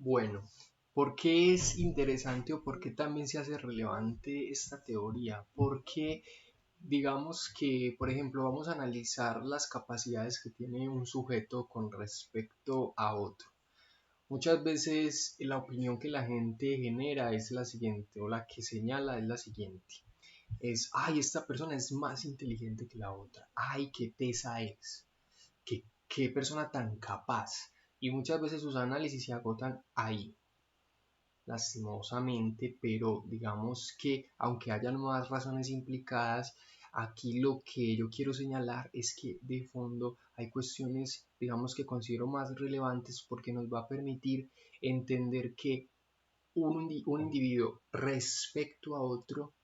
Bueno, ¿por qué es interesante o por qué también se hace relevante esta teoría? Porque digamos que, por ejemplo, vamos a analizar las capacidades que tiene un sujeto con respecto a otro. Muchas veces la opinión que la gente genera es la siguiente, o la que señala es la siguiente. Ay, esta persona es más inteligente que la otra. Ay, qué tesa es. Qué persona tan capaz. Y muchas veces sus análisis se agotan ahí, lastimosamente, pero digamos que aunque hayan más razones implicadas, aquí lo que yo quiero señalar es que de fondo hay cuestiones, digamos, que considero más relevantes porque nos va a permitir entender que un individuo respecto a otro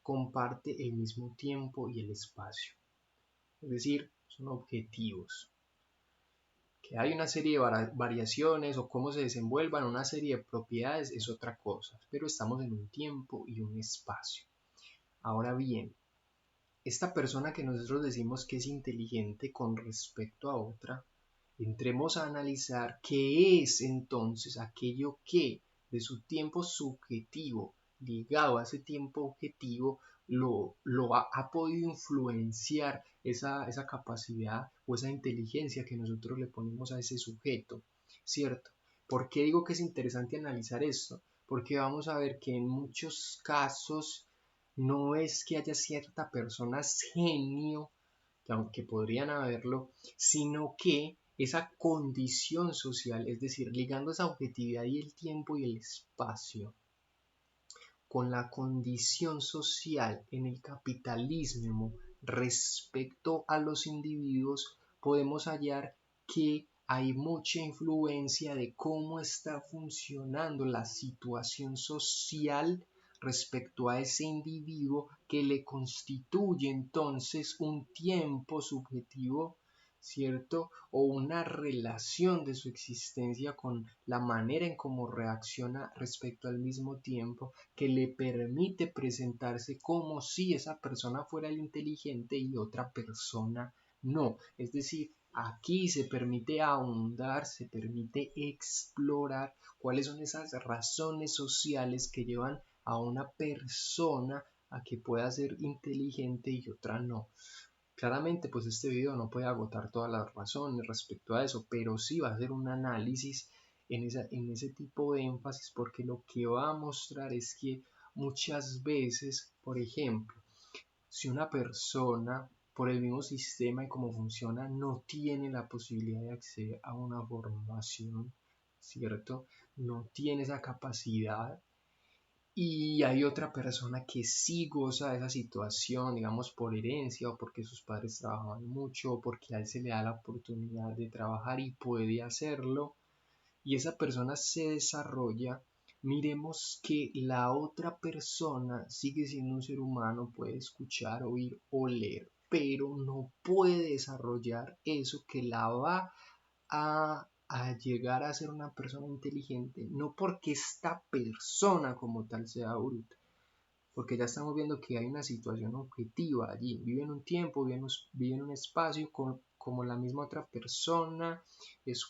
comparte el mismo tiempo y el espacio, es decir, son objetivos. Que hay una serie de variaciones o cómo se desenvuelvan una serie de propiedades es otra cosa, pero estamos en un tiempo y un espacio. Ahora bien, esta persona que nosotros decimos que es inteligente con respecto a otra, entremos a analizar qué es entonces aquello que de su tiempo subjetivo ligado a ese tiempo objetivo ha podido influenciar esa capacidad o esa inteligencia que nosotros le ponemos a ese sujeto, ¿cierto? ¿Por qué digo que es interesante analizar esto? Porque vamos a ver que en muchos casos no es que haya cierta persona genio, que aunque podrían haberlo, sino que esa condición social, es decir, ligando esa objetividad y el tiempo y el espacio con la condición social en el capitalismo respecto a los individuos, podemos hallar que hay mucha influencia de cómo está funcionando la situación social respecto a ese individuo que le constituye entonces un tiempo subjetivo, ¿cierto? O una relación de su existencia con la manera en cómo reacciona respecto al mismo tiempo que le permite presentarse como si esa persona fuera el inteligente y otra persona no. Es decir, aquí se permite ahondar, se permite explorar cuáles son esas razones sociales que llevan a una persona a que pueda ser inteligente y otra no. Claramente, pues este video no puede agotar todas las razones respecto a eso, pero sí va a hacer un análisis en ese tipo de énfasis, porque lo que va a mostrar es que muchas veces, por ejemplo, si una persona, por el mismo sistema y cómo funciona, no tiene la posibilidad de acceder a una formación, ¿cierto? No tiene esa capacidad y hay otra persona que sí goza de esa situación, digamos por herencia o porque sus padres trabajaban mucho o porque a él se le da la oportunidad de trabajar y puede hacerlo, y esa persona se desarrolla, miremos que la otra persona sigue siendo un ser humano, puede escuchar, oír, oler, pero no puede desarrollar eso que la va a llegar a ser una persona inteligente, no porque esta persona como tal sea bruta, porque ya estamos viendo que hay una situación objetiva allí, vive en un tiempo, vive en un espacio como la misma otra persona,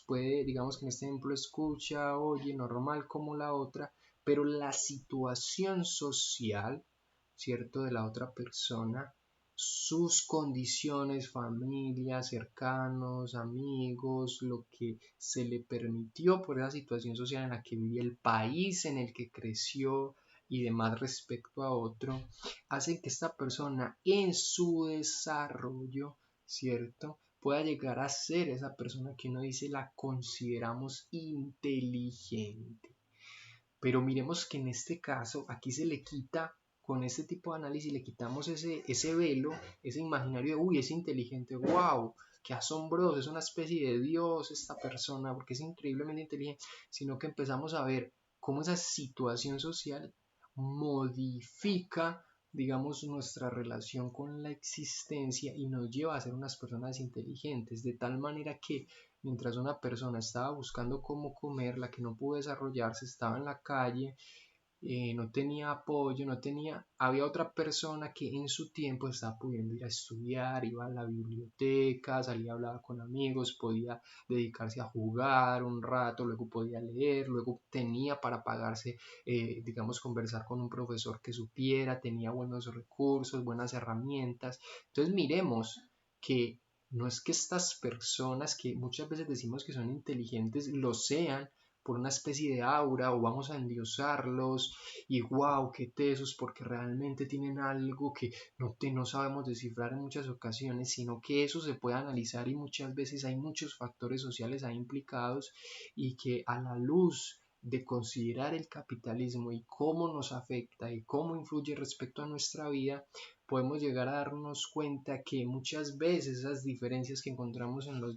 puede, digamos que en este ejemplo escucha, oye, normal como la otra, pero la situación social, ¿cierto?, de la otra persona, sus condiciones, familia, cercanos, amigos, lo que se le permitió por esa situación social en la que vivía, el país en el que creció y demás respecto a otro, hacen que esta persona en su desarrollo, ¿cierto?, pueda llegar a ser esa persona que uno dice la consideramos inteligente. Pero miremos que en este caso, aquí se le quita, con este tipo de análisis, le quitamos ese velo, ese imaginario de, uy, es inteligente, wow, qué asombroso, es una especie de Dios esta persona, porque es increíblemente inteligente, sino que empezamos a ver cómo esa situación social modifica, digamos, nuestra relación con la existencia y nos lleva a ser unas personas inteligentes, de tal manera que mientras una persona estaba buscando cómo comer, la que no pudo desarrollarse estaba en la calle, no tenía apoyo, había otra persona que en su tiempo estaba pudiendo ir a estudiar, iba a la biblioteca, salía a hablar con amigos, podía dedicarse a jugar un rato, luego podía leer, luego tenía para pagarse, digamos, conversar con un profesor que supiera, tenía buenos recursos, buenas herramientas. Entonces miremos que no es que estas personas que muchas veces decimos que son inteligentes lo sean por una especie de aura o vamos a endiosarlos y wow, qué tesos porque realmente tienen algo que no sabemos descifrar en muchas ocasiones, sino que eso se puede analizar y muchas veces hay muchos factores sociales ahí implicados y que a la luz de considerar el capitalismo y cómo nos afecta y cómo influye respecto a nuestra vida, podemos llegar a darnos cuenta que muchas veces esas diferencias que encontramos en los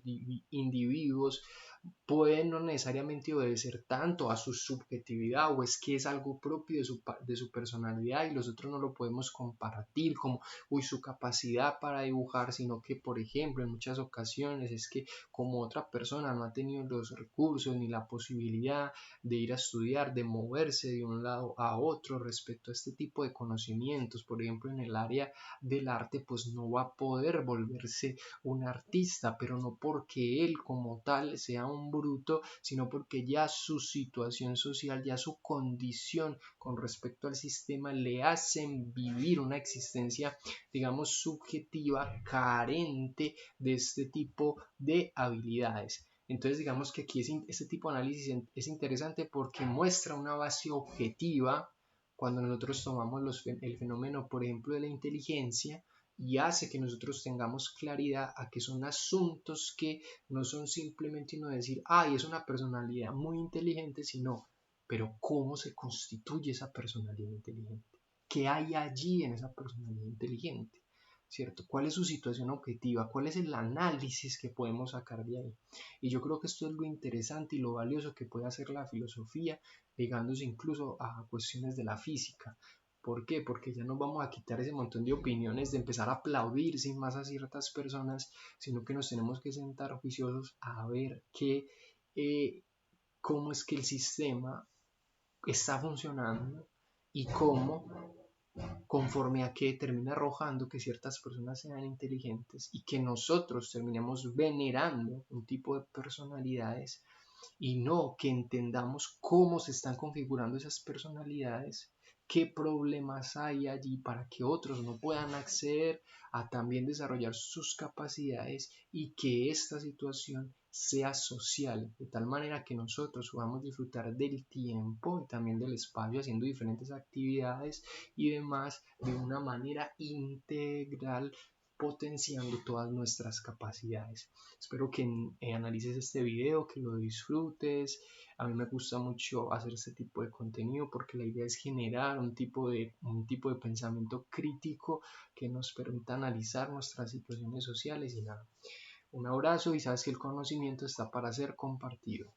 individuos pueden no necesariamente obedecer tanto a su subjetividad o es que es algo propio de su personalidad y nosotros no lo podemos compartir como su capacidad para dibujar, sino que por ejemplo en muchas ocasiones es que como otra persona no ha tenido los recursos ni la posibilidad de ir a estudiar, de moverse de un lado a otro respecto a este tipo de conocimientos, por ejemplo en el área del arte, pues no va a poder volverse un artista, pero no porque él como tal sea un bruto, sino porque ya su situación social, ya su condición con respecto al sistema le hacen vivir una existencia, digamos, subjetiva, carente de este tipo de habilidades. Entonces digamos que aquí este tipo de análisis es interesante porque muestra una base objetiva cuando nosotros tomamos el fenómeno, por ejemplo, de la inteligencia y hace que nosotros tengamos claridad a que son asuntos que no son simplemente uno decir, ay, es una personalidad muy inteligente, sino, pero ¿cómo se constituye esa personalidad inteligente? ¿Qué hay allí en esa personalidad inteligente? ¿Cierto? ¿Cuál es su situación objetiva? ¿Cuál es el análisis que podemos sacar de ahí? Y yo creo que esto es lo interesante y lo valioso que puede hacer la filosofía, ligándose incluso a cuestiones de la física. ¿Por qué? Porque ya nos vamos a quitar ese montón de opiniones de empezar a aplaudir sin más a ciertas personas, sino que nos tenemos que sentar juiciosos a ver cómo es que el sistema está funcionando y cómo conforme a que termina arrojando que ciertas personas sean inteligentes y que nosotros terminemos venerando un tipo de personalidades y no que entendamos cómo se están configurando esas personalidades, qué problemas hay allí para que otros no puedan acceder a también desarrollar sus capacidades y que esta situación sea social, de tal manera que nosotros podamos disfrutar del tiempo y también del espacio haciendo diferentes actividades y demás de una manera integral potenciando todas nuestras capacidades. Espero que analices este video, que lo disfrutes. A mí me gusta mucho hacer este tipo de contenido porque la idea es generar un tipo de pensamiento crítico que nos permita analizar nuestras situaciones sociales y nada. Un abrazo y sabes que el conocimiento está para ser compartido.